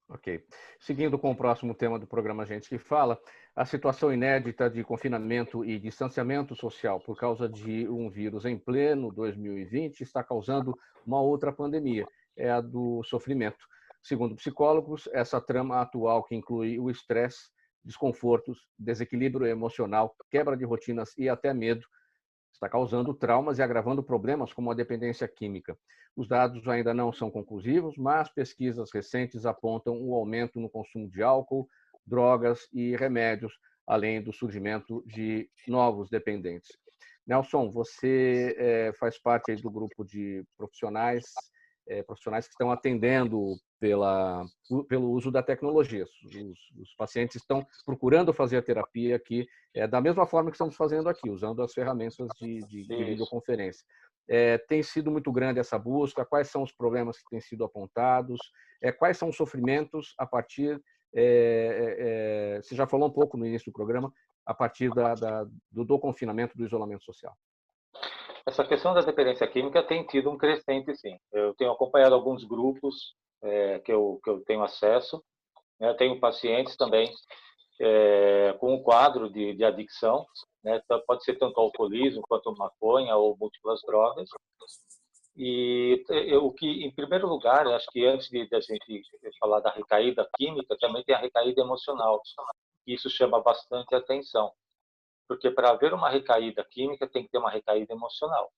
Ok. Seguindo com o próximo tema do programa Gente que Fala, a situação inédita de confinamento e distanciamento social por causa de um vírus em pleno 2020 está causando uma outra pandemia, é a do sofrimento. Segundo psicólogos, essa trama atual que inclui o estresse, desconfortos, desequilíbrio emocional, quebra de rotinas e até medo, está causando traumas e agravando problemas como a dependência química. Os dados ainda não são conclusivos, mas pesquisas recentes apontam o aumento no consumo de álcool, drogas e remédios, além do surgimento de novos dependentes. Nelson, você faz parte aí do grupo de profissionais que estão atendendo pelo uso da tecnologia. Os pacientes estão procurando fazer a terapia aqui da mesma forma que estamos fazendo aqui, usando as ferramentas de videoconferência. Tem sido muito grande essa busca? Quais são os problemas que têm sido apontados? Quais são os sofrimentos a partir... você já falou um pouco no início do programa, a partir do confinamento, do isolamento social. Essa questão da dependência química tem tido um crescente, sim. Eu tenho acompanhado alguns grupos que eu tenho acesso, né? Tenho pacientes também com um quadro de adicção, né? Pode ser tanto alcoolismo quanto maconha ou múltiplas drogas. E o que, em primeiro lugar, eu acho que antes de a gente falar da recaída química, também tem a recaída emocional. Isso chama bastante atenção, porque para haver uma recaída química tem que ter uma recaída emocional.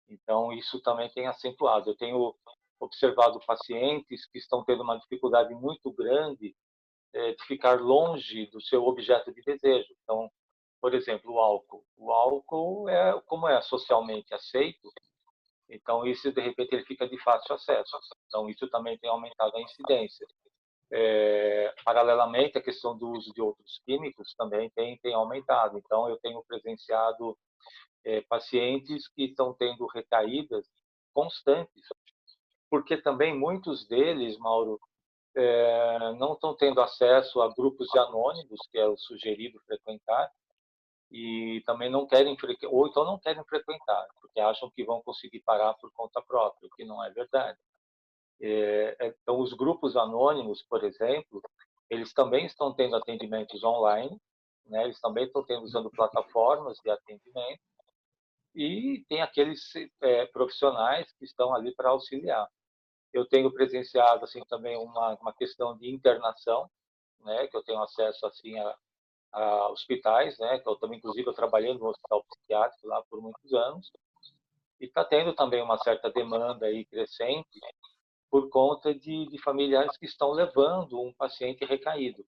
Então, isso também tem acentuado. Eu tenho observado pacientes que estão tendo uma dificuldade muito grande de ficar longe do seu objeto de desejo. Então, por exemplo, o álcool. O álcool, como é socialmente aceito, então isso, de repente, ele fica de fácil acesso. Então, isso também tem aumentado a incidência. Paralelamente, a questão do uso de outros químicos também tem aumentado. Então, eu tenho presenciado pacientes que estão tendo recaídas constantes, porque também muitos deles, Mauro, não estão tendo acesso a grupos de anônimos, que é o sugerido frequentar, e também não querem ou então não querem frequentar, porque acham que vão conseguir parar por conta própria, o que não é verdade. Então, os grupos anônimos, por exemplo, eles também estão tendo atendimentos online, né? Eles também estão usando plataformas de atendimento, e tem aqueles profissionais que estão ali para auxiliar. Eu tenho presenciado assim também uma questão de internação, né? Que eu tenho acesso assim a hospitais, né? Que eu também, inclusive, eu trabalhei no hospital psiquiátrico lá por muitos anos, e está tendo também uma certa demanda aí crescente por conta de familiares que estão levando um paciente recaído.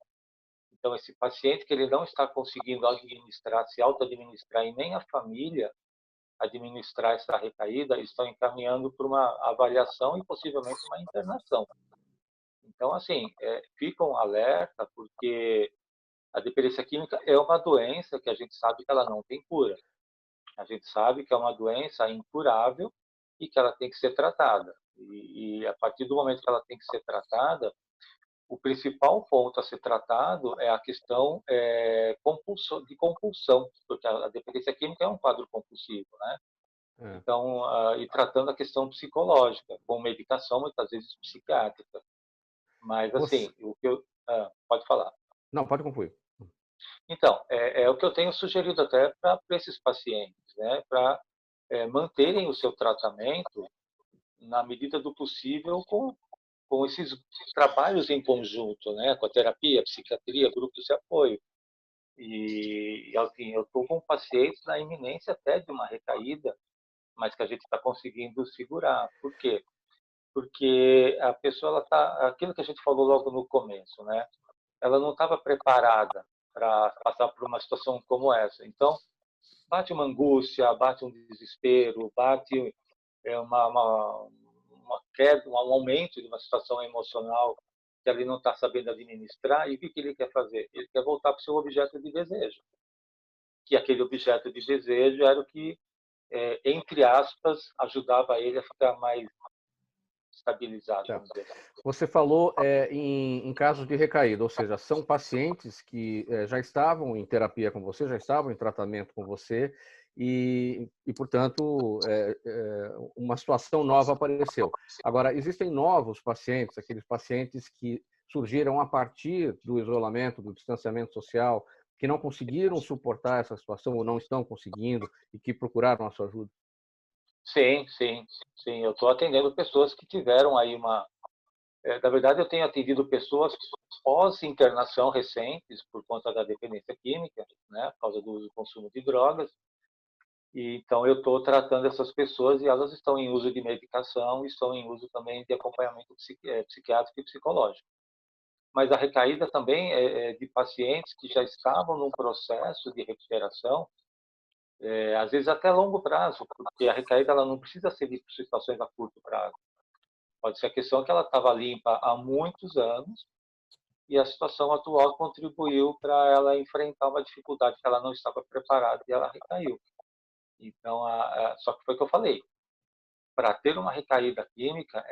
Então, esse paciente que ele não está conseguindo administrar, se auto-administrar, e nem a família administrar essa recaída, estão encaminhando para uma avaliação e possivelmente uma internação. Então, assim, ficam alerta, porque a dependência química é uma doença que a gente sabe que ela não tem cura. A gente sabe que é uma doença incurável e que ela tem que ser tratada. E a partir do momento que ela tem que ser tratada, o principal ponto a ser tratado é a questão de compulsão, porque a dependência química é um quadro compulsivo, né? Então, e tratando a questão psicológica, com medicação, muitas vezes psiquiátrica. Mas, assim, o que eu... pode falar. Não, pode concluir. Então, é o que eu tenho sugerido até para esses pacientes, né? Para manterem o seu tratamento, na medida do possível, com esses trabalhos em conjunto, né? Com a terapia, a psiquiatria, grupos de apoio. E assim, eu estou com pacientes na iminência até de uma recaída, mas que a gente está conseguindo segurar. Por quê? Porque a pessoa, ela tá, aquilo que a gente falou logo no começo, né? Ela não estava preparada para passar por uma situação como essa. Então, bate uma angústia, bate um desespero, bate uma queda, um aumento de uma situação emocional que ele não está sabendo administrar. E o que ele quer fazer? Ele quer voltar para o seu objeto de desejo, que aquele objeto de desejo era o que, entre aspas, ajudava ele a ficar mais estabilizado. Tá. Você falou em casos de recaída, ou seja, são pacientes que já estavam em terapia com você, já estavam em tratamento com você e portanto, uma situação nova apareceu. Agora, existem novos pacientes, aqueles pacientes que surgiram a partir do isolamento, do distanciamento social, que não conseguiram suportar essa situação ou não estão conseguindo e que procuraram a sua ajuda? Sim, sim, sim. Eu estou atendendo pessoas que tiveram aí uma... na verdade, eu tenho atendido pessoas pós-internação recentes por conta da dependência química, né, por causa do consumo de drogas. E, então, eu estou tratando essas pessoas e elas estão em uso de medicação e estão em uso também de acompanhamento psiquiátrico e psicológico. Mas a recaída também é de pacientes que já estavam num processo de recuperação, às vezes até a longo prazo, porque a recaída ela não precisa ser de situações a curto prazo. Pode ser a questão que ela estava limpa há muitos anos e a situação atual contribuiu para ela enfrentar uma dificuldade que ela não estava preparada e ela recaiu. Então, só que foi o que eu falei. Para ter uma recaída química,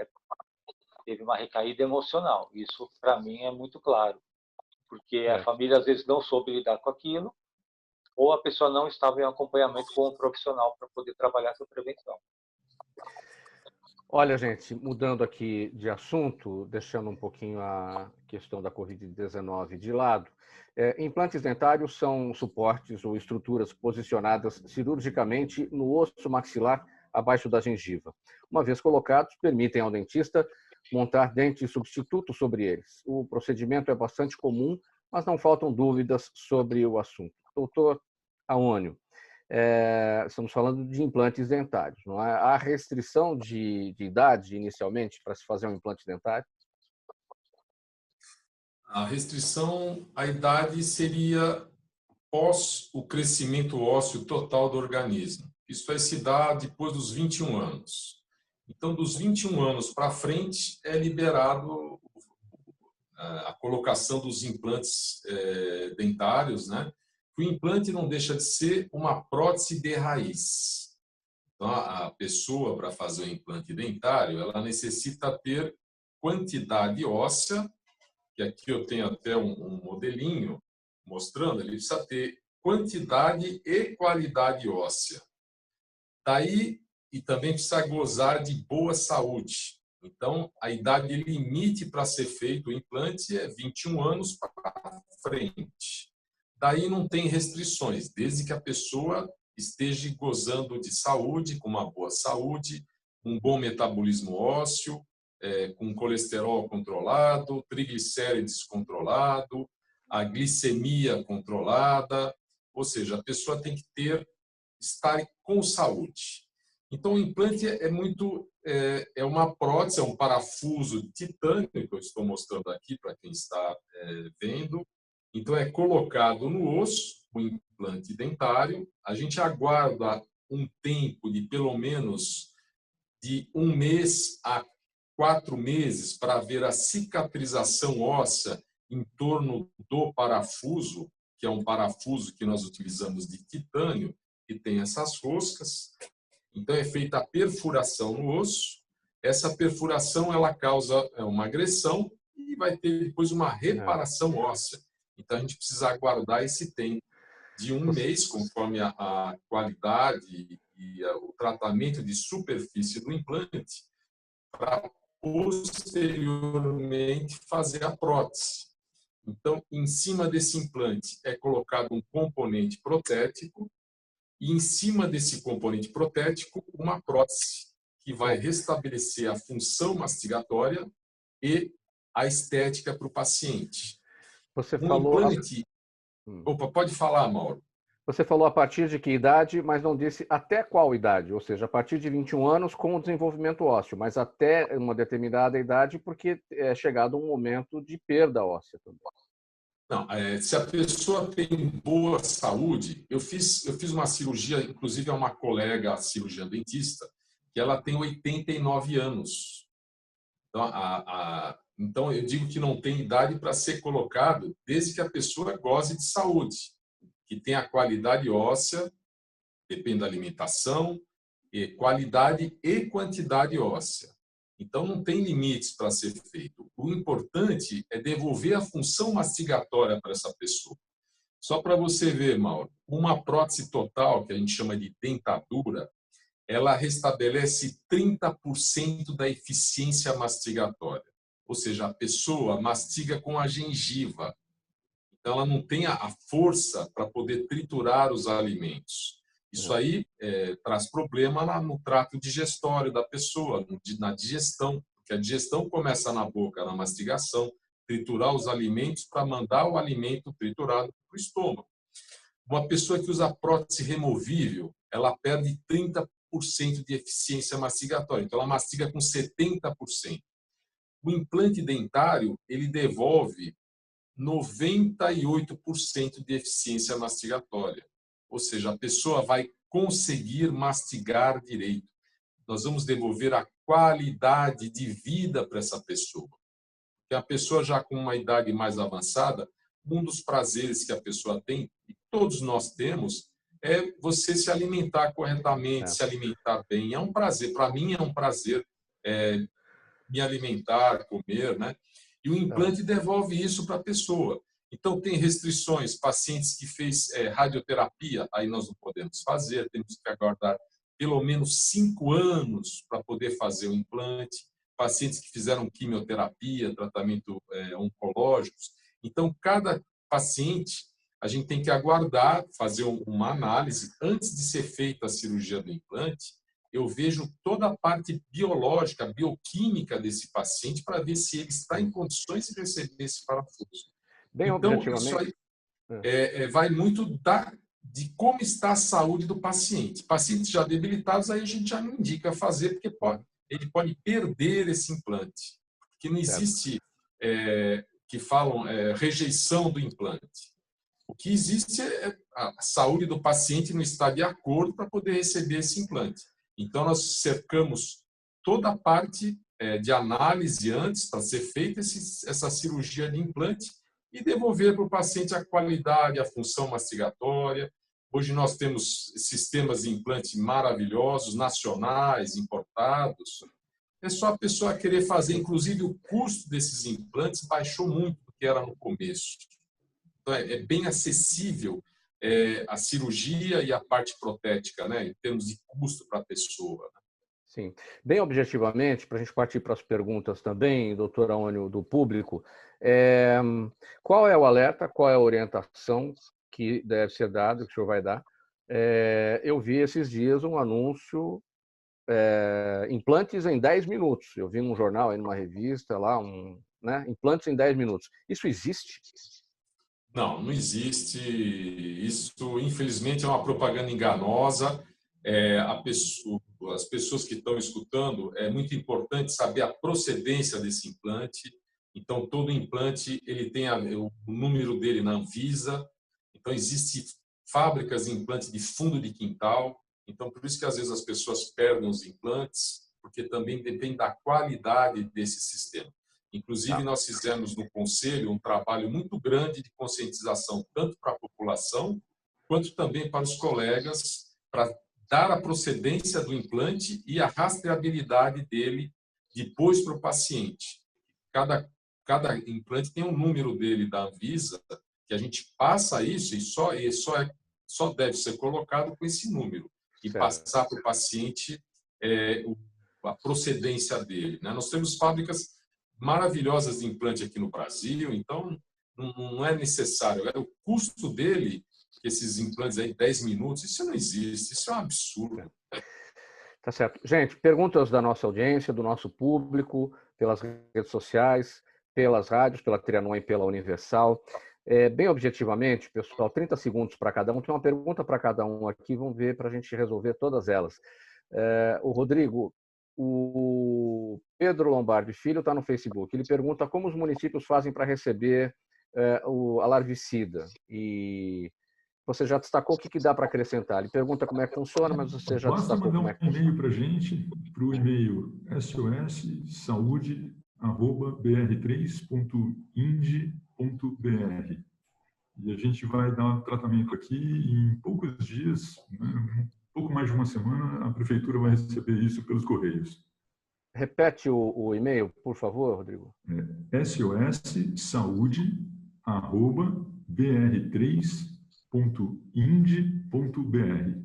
teve uma recaída emocional. Isso, para mim, é muito claro. Porque a família, às vezes, não soube lidar com aquilo, ou a pessoa não estava em acompanhamento com um profissional para poder trabalhar essa prevenção. Olha, gente, mudando aqui de assunto, deixando um pouquinho a questão da Covid-19 de lado, Implantes dentários são suportes ou estruturas posicionadas cirurgicamente no osso maxilar abaixo da gengiva. Uma vez colocados, permitem ao dentista montar dentes substitutos sobre eles. O procedimento é bastante comum, mas não faltam dúvidas sobre o assunto. Doutor Aônio, estamos falando de implantes dentários, não é? Há restrição de idade inicialmente para se fazer um implante dentário? A restrição à idade seria pós o crescimento ósseo total do organismo. Isso vai se dar depois dos 21 anos. Então, dos 21 anos para frente, é liberado a colocação dos implantes dentários, né? O implante não deixa de ser uma prótese de raiz. Então, a pessoa, para fazer o implante dentário, ela necessita ter quantidade óssea, que aqui eu tenho até um modelinho mostrando, ele precisa ter quantidade e qualidade óssea. Daí, e também precisa gozar de boa saúde. Então, a idade limite para ser feito o implante é 21 anos para frente. Daí não tem restrições, desde que a pessoa esteja gozando de saúde, com uma boa saúde, um bom metabolismo ósseo, com colesterol controlado, triglicérides controlado, a glicemia controlada, ou seja, a pessoa tem que estar com saúde. Então, o implante é uma prótese, é um parafuso de titânio, que eu estou mostrando aqui para quem está vendo. Então, é colocado no osso, o implante dentário. A gente aguarda um tempo de pelo menos de 1 mês a 4 meses para ver a cicatrização óssea em torno do parafuso, que é um parafuso que nós utilizamos de titânio, que tem essas roscas. Então, é feita a perfuração no osso. Essa perfuração ela causa uma agressão e vai ter depois uma reparação óssea. Então, a gente precisa aguardar esse tempo de 1 mês, conforme a qualidade e o tratamento de superfície do implante, para posteriormente fazer a prótese. Então, em cima desse implante é colocado um componente protético e em cima desse componente protético uma prótese que vai restabelecer a função mastigatória e a estética para o paciente. Você falou... implante... Opa, pode falar, Mauro. Você falou a partir de que idade, mas não disse até qual idade, ou seja, a partir de 21 anos com o desenvolvimento ósseo, mas até uma determinada idade porque é chegado um momento de perda óssea também. Não, se a pessoa tem boa saúde, eu fiz uma cirurgia, inclusive a uma colega cirurgiã dentista, que ela tem 89 anos. Então, eu digo que não tem idade para ser colocado desde que a pessoa goze de saúde, que tenha qualidade óssea, depende da alimentação, qualidade e quantidade óssea. Então, não tem limites para ser feito. O importante é devolver a função mastigatória para essa pessoa. Só para você ver, Mauro, uma prótese total, que a gente chama de dentadura, ela restabelece 30% da eficiência mastigatória. Ou seja, a pessoa mastiga com a gengiva. Então, ela não tem a força para poder triturar os alimentos. Isso aí traz problema no trato digestório da pessoa, na digestão, porque a digestão começa na boca, na mastigação, triturar os alimentos para mandar o alimento triturado para o estômago. Uma pessoa que usa prótese removível, ela perde 30% de eficiência mastigatória, então ela mastiga com 70%. O implante dentário, ele devolve 98% de eficiência mastigatória. Ou seja, a pessoa vai conseguir mastigar direito. Nós vamos devolver a qualidade de vida para essa pessoa. Porque a pessoa já com uma idade mais avançada, um dos prazeres que a pessoa tem, e todos nós temos, é você se alimentar corretamente, se alimentar bem. É um prazer. Para mim é um prazer me alimentar, comer, né? E o implante devolve isso para a pessoa. Então, tem restrições. Pacientes que fez radioterapia, aí nós não podemos fazer, temos que aguardar pelo menos 5 anos para poder fazer o implante. Pacientes que fizeram quimioterapia, tratamento oncológicos. Então, cada paciente, a gente tem que aguardar, fazer uma análise. Antes de ser feita a cirurgia do implante, eu vejo toda a parte biológica, bioquímica desse paciente para ver se ele está em condições de receber esse parafuso. Bem Então, objetivamente. isso aí vai muito de como está a saúde do paciente. Pacientes já debilitados, aí a gente já não indica fazer, porque ele pode perder esse implante. Porque não existe, que falam, rejeição do implante. O que existe é a saúde do paciente não estar de acordo para poder receber esse implante. Então, nós cercamos toda a parte de análise antes para ser feita essa cirurgia de implante e devolver para o paciente a qualidade, a função mastigatória. Hoje nós temos sistemas de implante maravilhosos, nacionais, importados. É só a pessoa querer fazer. Inclusive, o custo desses implantes baixou muito do que era no começo. Então, é bem acessível a cirurgia e a parte protética, né, em termos de custo para a pessoa. Sim. Bem objetivamente, para a gente partir para as perguntas também, doutor Aônio, do público, qual é o alerta, qual é a orientação que deve ser dado, que o senhor vai dar? Eu vi esses dias um anúncio, implantes em 10 minutos. Eu vi num jornal, numa revista, lá, né, implantes em 10 minutos. Isso existe? Não, não existe. Isso, infelizmente, é uma propaganda enganosa. As pessoas que estão escutando, é muito importante saber a procedência desse implante. Então, todo implante ele tem o número dele na Anvisa. Então, existem fábricas de implante de fundo de quintal. Então, por isso que às vezes as pessoas perdem os implantes, porque também depende da qualidade desse sistema. Inclusive, nós fizemos no Conselho um trabalho muito grande de conscientização, tanto para a população, quanto também para os colegas, para dar a procedência do implante e a rastreabilidade dele depois para o paciente. Cada implante tem um número dele da Anvisa, que a gente passa isso e só deve ser colocado com esse número e passar para o paciente a procedência dele. Né? Nós temos fábricas maravilhosas de implante aqui no Brasil, então não é necessário. O custo dele, esses implantes aí, 10 minutos, isso não existe, isso é um absurdo. Tá certo. Gente, perguntas da nossa audiência, do nosso público, pelas redes sociais, pelas rádios, pela Trianon e pela Universal. Bem objetivamente, pessoal, 30 segundos para cada um. Tem uma pergunta para cada um aqui, vamos ver para a gente resolver todas elas. O Rodrigo, o Pedro Lombardi Filho está no Facebook. Ele pergunta como os municípios fazem para receber a larvicida. E você já destacou o que dá para acrescentar. Ele pergunta como é que funciona, mas você já destacou como é que funciona. Basta mandar um e-mail para a gente, para o e-mail sossaude@br3.ind.br. E a gente vai dar tratamento aqui em poucos dias, né? Pouco mais de uma semana, a prefeitura vai receber isso pelos correios. Repete o e-mail, por favor, Rodrigo. sossaude@br3.ind.br.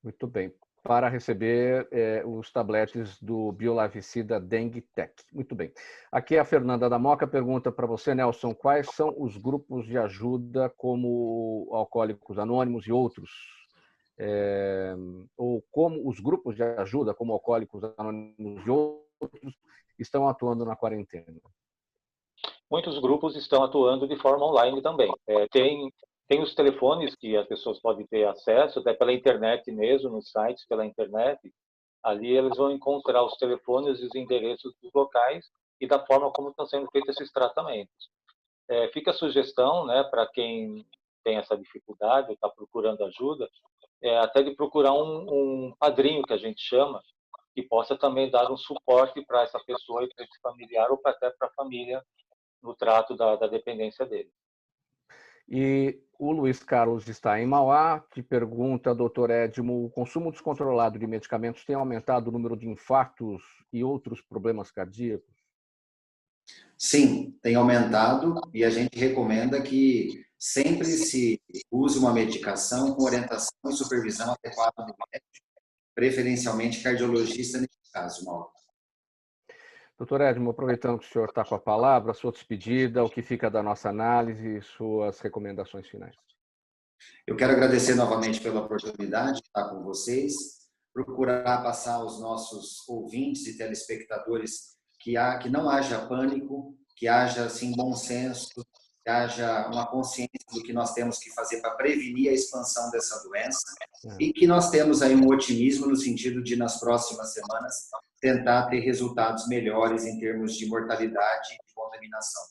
Muito bem. Para receber os tabletes do Biolarvicida Dengue Tech. Muito bem. Aqui a Fernanda da Moca pergunta para você, Nelson, quais são os grupos de ajuda como Alcoólicos Anônimos e outros? Ou como os grupos de ajuda como Alcoólicos Anônimos e outros estão atuando na quarentena? Muitos grupos estão atuando de forma online também. Tem os telefones que as pessoas podem ter acesso, até pela internet mesmo, nos sites pela internet. Ali eles vão encontrar os telefones e os endereços dos locais e da forma como estão sendo feitos esses tratamentos. Fica a sugestão, né, para quem tem essa dificuldade ou está procurando ajuda, até de procurar um padrinho, que a gente chama, que possa também dar um suporte para essa pessoa e para esse familiar ou até para a família no trato da dependência dele. E o Luiz Carlos está em Mauá, que pergunta, doutor Edmo, o consumo descontrolado de medicamentos tem aumentado o número de infartos e outros problemas cardíacos? Sim, tem aumentado e a gente recomenda que sempre se use uma medicação com orientação e supervisão adequada do médico, preferencialmente cardiologista nesse caso, Mauro. Doutor Edmo, aproveitando que o senhor está com a palavra, a sua despedida, o que fica da nossa análise e suas recomendações finais. Eu quero agradecer novamente pela oportunidade de estar com vocês, procurar passar aos nossos ouvintes e telespectadores que não haja pânico, que haja assim, bom senso, que haja uma consciência do que nós temos que fazer para prevenir a expansão dessa doença e que nós temos aí um otimismo no sentido de, nas próximas semanas, tentar ter resultados melhores em termos de mortalidade e de contaminação.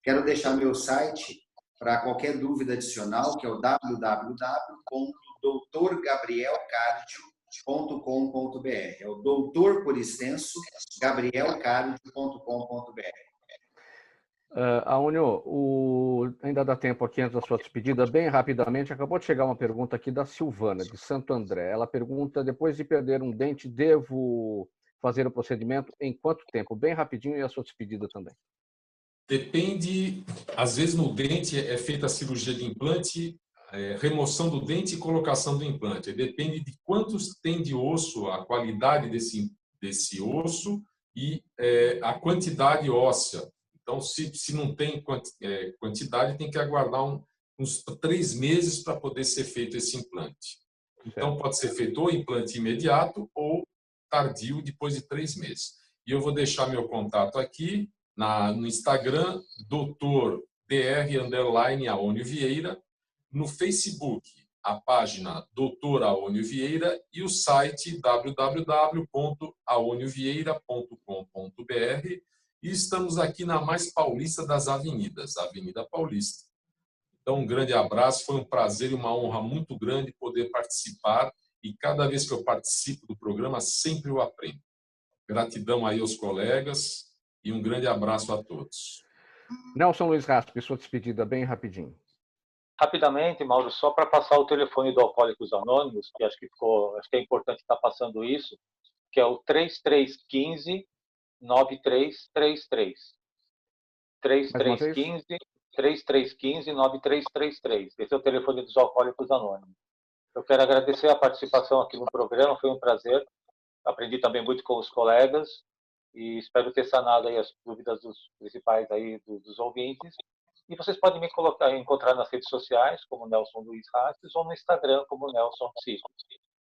Quero deixar meu site para qualquer dúvida adicional, que é o www.doutorgabrielcardio.com.br. É o doutor, por extenso, gabrielcardio.com.br. Aônio, ainda dá tempo aqui antes da sua despedida, bem rapidamente, acabou de chegar uma pergunta aqui da Silvana, de Santo André. Ela pergunta, depois de perder um dente, devo fazer o procedimento em quanto tempo? Bem rapidinho, e a sua despedida também. Depende, às vezes no dente é feita a cirurgia de implante, remoção do dente e colocação do implante. Depende de quantos tem de osso, a qualidade desse osso e a quantidade óssea. Então, se não tem quantidade, tem que aguardar uns 3 meses para poder ser feito esse implante. Então, pode ser feito ou implante imediato ou tardio, depois de 3 meses. E eu vou deixar meu contato aqui no Instagram, Dr.Aônio Vieira, no Facebook, a página Dr. Aônio Vieira e o site www.aoniovieira.com.br. E estamos aqui na mais paulista das avenidas, Avenida Paulista. Então, um grande abraço, foi um prazer e uma honra muito grande poder participar, e cada vez que eu participo do programa, sempre eu aprendo. Gratidão aí aos colegas e um grande abraço a todos. Nelson Luiz Raspe, sua despedida bem rapidinho. Rapidamente, Mauro, só para passar o telefone do Alcoólicos Anônimos, que acho que é importante estar passando isso, que é o 3315-9333. 3315-9333. Esse é o telefone dos Alcoólicos Anônimos. Eu quero agradecer a participação aqui no programa, foi um prazer. Aprendi também muito com os colegas e espero ter sanado aí as dúvidas dos principais aí dos ouvintes. E vocês podem me encontrar nas redes sociais, como Nelson Luiz Rastes, ou no Instagram, como Nelson Psico.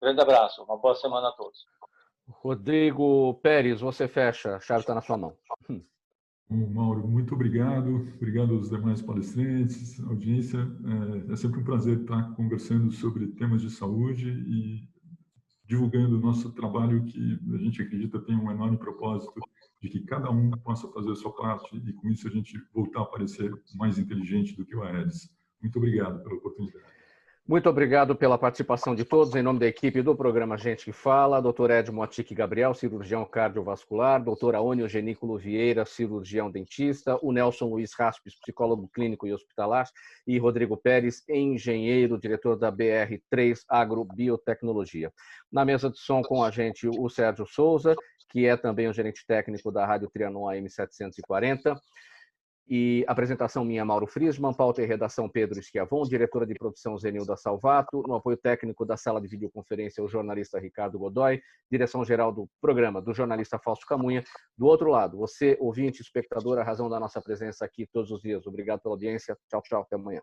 Grande abraço, uma boa semana a todos. Rodrigo Pérez, você fecha, a chave está na sua mão. Bom, Mauro, muito obrigado. Obrigado aos demais palestrantes, audiência. É sempre um prazer estar conversando sobre temas de saúde e divulgando o nosso trabalho, que a gente acredita tem um enorme propósito de que cada um possa fazer a sua parte e, com isso, a gente voltar a parecer mais inteligente do que o Aedes. Muito obrigado pela oportunidade. Muito obrigado pela participação de todos. Em nome da equipe do programa Gente que Fala, Dr. Edmo Atique Gabriel, cirurgião cardiovascular, Dr. Aônio Genículo Vieira, cirurgião dentista, o Nelson Luiz Raspes, psicólogo clínico e hospitalar, e Rodrigo Pérez, engenheiro, diretor da BR3 Agrobiotecnologia. Na mesa de som com a gente, o Sérgio Souza, que é também o gerente técnico da Rádio Trianon AM 740. E apresentação minha, Mauro Friesman, pauta e redação Pedro Schiavon, diretora de produção Zenilda Salvato, no apoio técnico da sala de videoconferência o jornalista Ricardo Godoy, direção-geral do programa do jornalista Fausto Camunha. Do outro lado, você, ouvinte, espectador, a razão da nossa presença aqui todos os dias. Obrigado pela audiência. Tchau, tchau, até amanhã.